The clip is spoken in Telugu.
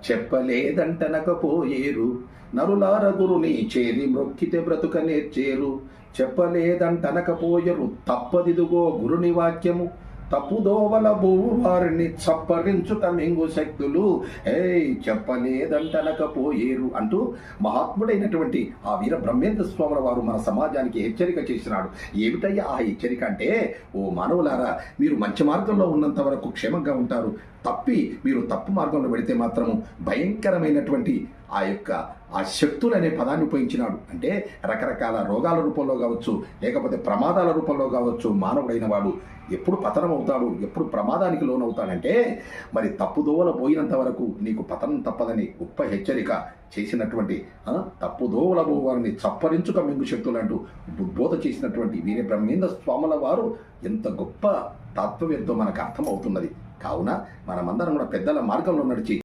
చెప్పలేదంటనకపోయేరు నరులార గురుని చేరి మ్రొక్కితే బ్రతుక నేర్చేరు. చెప్పలేదంటనకపోయరు తప్పదిదుగో గురుని వాక్యము. తప్పుదోవల వారిని చప్పరించుట మింగు శక్తులు. చెప్పలేదంటనకపోయేరు అంటూ మహాత్ముడైనటువంటి ఆ వీర బ్రహ్మేంద్ర స్వాముల వారు మన సమాజానికి హెచ్చరిక చేసినాడు. ఏమిటయ్యా ఆ హెచ్చరిక అంటే, ఓ మానవులారా, మీరు మంచి మార్గంలో ఉన్నంత వరకు క్షేమంగా ఉంటారు. మీరు తప్పు మార్గంలో వెళితే మాత్రము భయంకరమైనటువంటి ఆ శక్తులు అనే పదాన్ని ఉపయోగించినాడు. అంటే రకరకాల రోగాల రూపంలో కావచ్చు, లేకపోతే ప్రమాదాల రూపంలో కావచ్చు, మానవుడైన వాడు ఎప్పుడు పతనం అవుతాడు, ఎప్పుడు ప్రమాదానికి లోనవుతాడంటే, మరి తప్పుదోవల పోయినంత వరకు నీకు పతనం తప్పదని గొప్ప హెచ్చరిక చేసినటువంటి తప్పుదోవల వారిని చప్పరించుక మింగు శక్తులు అంటూ ఉద్బోధ చేసినటువంటి వీర బ్రహ్మేంద్ర స్వాముల వారు ఎంత గొప్ప తత్వం ఎంతో మనకు అర్థమవుతున్నది. కావున మనమందరం కూడా పెద్దల మార్గంలో నడిచి